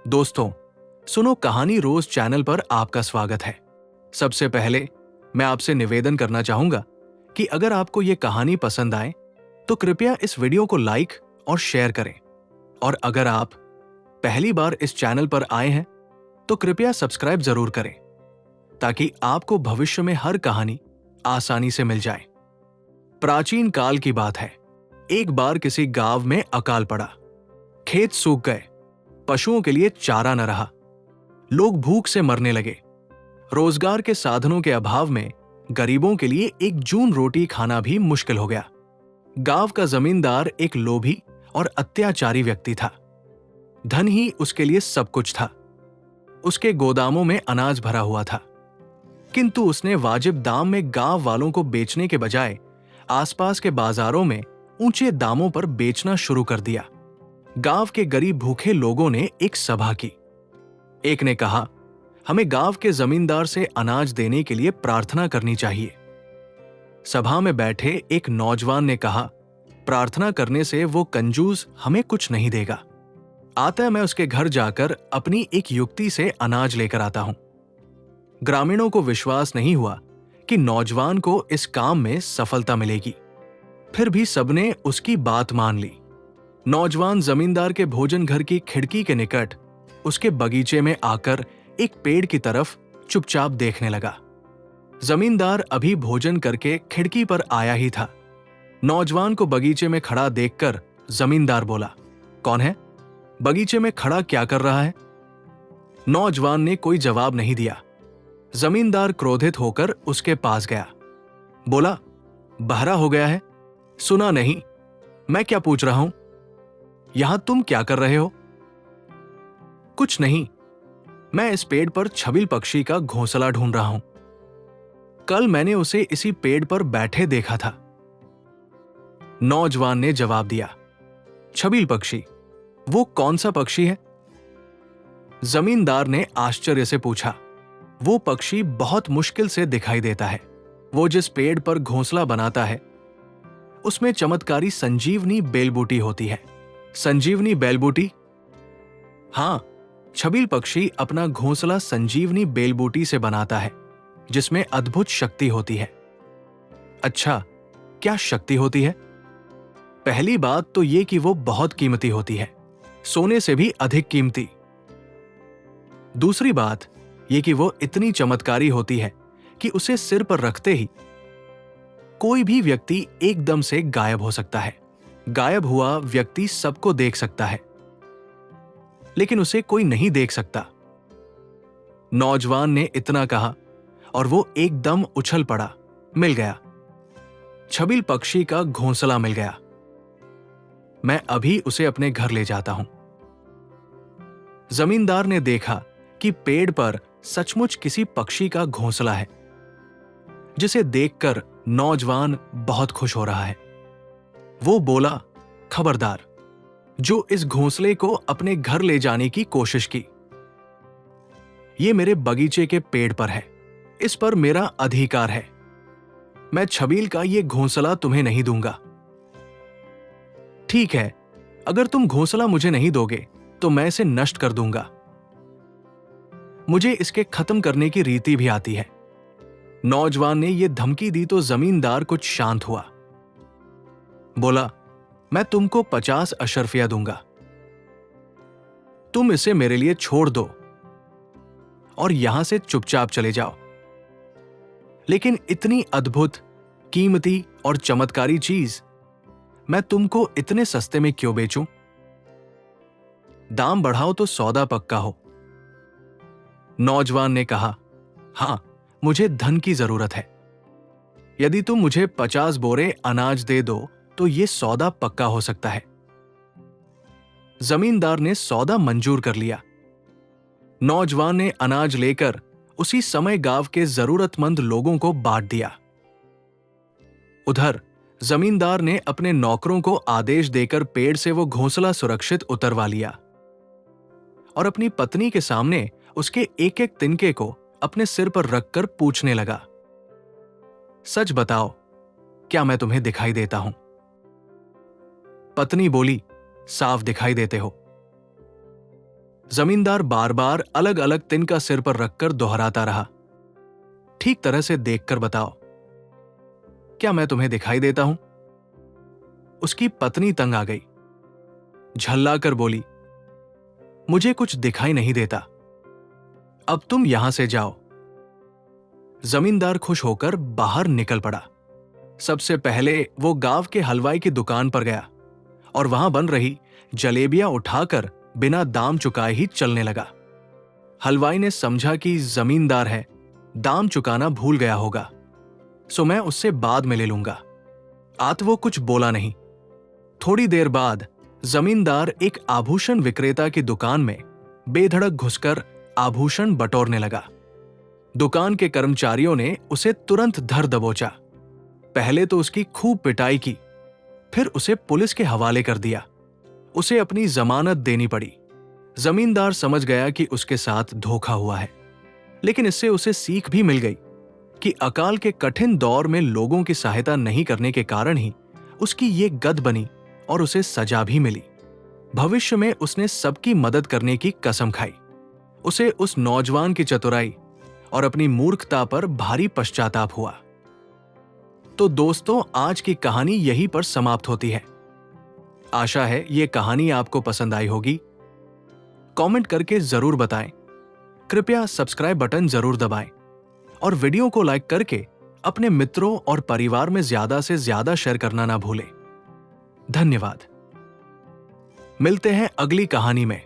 दोस्तों, सुनो कहानी रोज चैनल पर आपका स्वागत है। सबसे पहले मैं आपसे निवेदन करना चाहूंगा कि अगर आपको ये कहानी पसंद आए तो कृपया इस वीडियो को लाइक और शेयर करें। और अगर आप पहली बार इस चैनल पर आए हैं तो कृपया सब्सक्राइब जरूर करें ताकि आपको भविष्य में हर कहानी आसानी से मिल जाए। प्राचीन काल की बात है। एक बार किसी गांव में अकाल पड़ा। खेत सूख गए, पशुओं के लिए चारा न रहा, लोग भूख से मरने लगे। रोजगार के साधनों के अभाव में गरीबों के लिए एक जून रोटी खाना भी मुश्किल हो गया। गांव का जमींदार एक लोभी और अत्याचारी व्यक्ति था। धन ही उसके लिए सब कुछ था। उसके गोदामों में अनाज भरा हुआ था, किंतु उसने वाजिब दाम में गांव वालों को बेचने के बजाय आसपास के बाजारों में ऊंचे दामों पर बेचना शुरू कर दिया। गांव के गरीब भूखे लोगों ने एक सभा की। एक ने कहा, हमें गांव के जमींदार से अनाज देने के लिए प्रार्थना करनी चाहिए। सभा में बैठे एक नौजवान ने कहा, प्रार्थना करने से वो कंजूस हमें कुछ नहीं देगा। आता मैं उसके घर जाकर अपनी एक युक्ति से अनाज लेकर आता हूं। ग्रामीणों को विश्वास नहीं हुआ कि नौजवान को इस काम में सफलता मिलेगी। फिर भी सबने उसकी बात मान ली। नौजवान जमींदार के भोजन घर की खिड़की के निकट उसके बगीचे में आकर एक पेड़ की तरफ चुपचाप देखने लगा। जमींदार अभी भोजन करके खिड़की पर आया ही था। नौजवान को बगीचे में खड़ा देखकर जमींदार बोला, कौन है? बगीचे में खड़ा क्या कर रहा है? नौजवान ने कोई जवाब नहीं दिया। जमींदार क्रोधित होकर उसके पास गया। बोला, बहरा हो गया है? सुना नहीं? मैं क्या पूछ रहा हूं? यहां तुम क्या कर रहे हो? कुछ नहीं, मैं इस पेड़ पर छबिल पक्षी का घोंसला ढूंढ रहा हूं। कल मैंने उसे इसी पेड़ पर बैठे देखा था। नौजवान ने जवाब दिया, छबिल पक्षी? वो कौन सा पक्षी है? जमींदार ने आश्चर्य से पूछा। वो पक्षी बहुत मुश्किल से दिखाई देता है। वो जिस पेड़ पर घोंसला बनाता है उसमें चमत्कारी संजीवनी बेलबूटी होती है। संजीवनी बेलबूटी? हां, छबिल पक्षी अपना घोंसला संजीवनी बेलबूटी से बनाता है जिसमें अद्भुत शक्ति होती है। अच्छा, क्या शक्ति होती है? पहली बात तो ये कि वो बहुत कीमती होती है, सोने से भी अधिक कीमती। दूसरी बात ये कि वो इतनी चमत्कारी होती है कि उसे सिर पर रखते ही कोई भी व्यक्ति एकदम से गायब हो सकता है। गायब हुआ व्यक्ति सबको देख सकता है, लेकिन उसे कोई नहीं देख सकता। नौजवान ने इतना कहा और वो एकदम उछल पड़ा। मिल गया, छबिल पक्षी का घोंसला मिल गया। मैं अभी उसे अपने घर ले जाता हूं। जमींदार ने देखा कि पेड़ पर सचमुच किसी पक्षी का घोंसला है, जिसे देखकर नौजवान बहुत खुश हो रहा है। वो बोला, खबरदार, जो इस घोंसले को अपने घर ले जाने की कोशिश की। ये मेरे बगीचे के पेड़ पर है, इस पर मेरा अधिकार है। मैं छबील का ये घोंसला तुम्हें नहीं दूंगा। ठीक है, अगर तुम घोंसला मुझे नहीं दोगे तो मैं इसे नष्ट कर दूंगा। मुझे इसके खत्म करने की रीति भी आती है। नौजवान ने यह धमकी दी तो जमींदार कुछ शांत हुआ। बोला, मैं तुमको 50 अशर्फिया दूंगा। तुम इसे मेरे लिए छोड़ दो और यहां से चुपचाप चले जाओ। लेकिन इतनी अद्भुत, कीमती और चमत्कारी चीज मैं तुमको इतने सस्ते में क्यों बेचूं? दाम बढ़ाओ तो सौदा पक्का हो। नौजवान ने कहा, हां, मुझे धन की जरूरत है। यदि तुम मुझे 50 बोरे अनाज दे दो तो यह सौदा पक्का हो सकता है। जमींदार ने सौदा मंजूर कर लिया। नौजवान ने अनाज लेकर उसी समय गांव के जरूरतमंद लोगों को बांट दिया। उधर जमींदार ने अपने नौकरों को आदेश देकर पेड़ से वो घोंसला सुरक्षित उतरवा लिया और अपनी पत्नी के सामने उसके एक एक तिनके को अपने सिर पर रखकर पूछने लगा, सच बताओ, क्या मैं तुम्हें दिखाई देता हूं? पत्नी बोली, साफ दिखाई देते हो। जमींदार बार बार अलग अलग तिनका सिर पर रखकर दोहराता रहा, ठीक तरह से देखकर बताओ, क्या मैं तुम्हें दिखाई देता हूं? उसकी पत्नी तंग आ गई, झल्लाकर बोली, मुझे कुछ दिखाई नहीं देता, अब तुम यहां से जाओ। जमींदार खुश होकर बाहर निकल पड़ा। सबसे पहले वो गांव के हलवाई की दुकान पर गया और वहां बन रही जलेबियां उठाकर बिना दाम चुकाए ही चलने लगा। हलवाई ने समझा कि जमींदार है, दाम चुकाना भूल गया होगा, सो मैं उससे बाद में ले लूंगा। आत वो कुछ बोला नहीं। थोड़ी देर बाद जमींदार एक आभूषण विक्रेता की दुकान में बेधड़क घुसकर आभूषण बटोरने लगा। दुकान के कर्मचारियों ने उसे तुरंत धर दबोचा। पहले तो उसकी खूब पिटाई की, फिर उसे पुलिस के हवाले कर दिया। उसे अपनी जमानत देनी पड़ी। जमींदार समझ गया कि उसके साथ धोखा हुआ है, लेकिन इससे उसे सीख भी मिल गई कि अकाल के कठिन दौर में लोगों की सहायता नहीं करने के कारण ही उसकी ये गद बनी और उसे सजा भी मिली। भविष्य में उसने सबकी मदद करने की कसम खाई। उसे उस नौजवान की चतुराई और अपनी मूर्खता पर भारी पश्चाताप हुआ। तो दोस्तों, आज की कहानी यहीं पर समाप्त होती है। आशा है ये कहानी आपको पसंद आई होगी। कमेंट करके जरूर बताएं। कृपया सब्सक्राइब बटन जरूर दबाएं और वीडियो को लाइक करके अपने मित्रों और परिवार में ज्यादा से ज्यादा शेयर करना ना भूलें। धन्यवाद। मिलते हैं अगली कहानी में।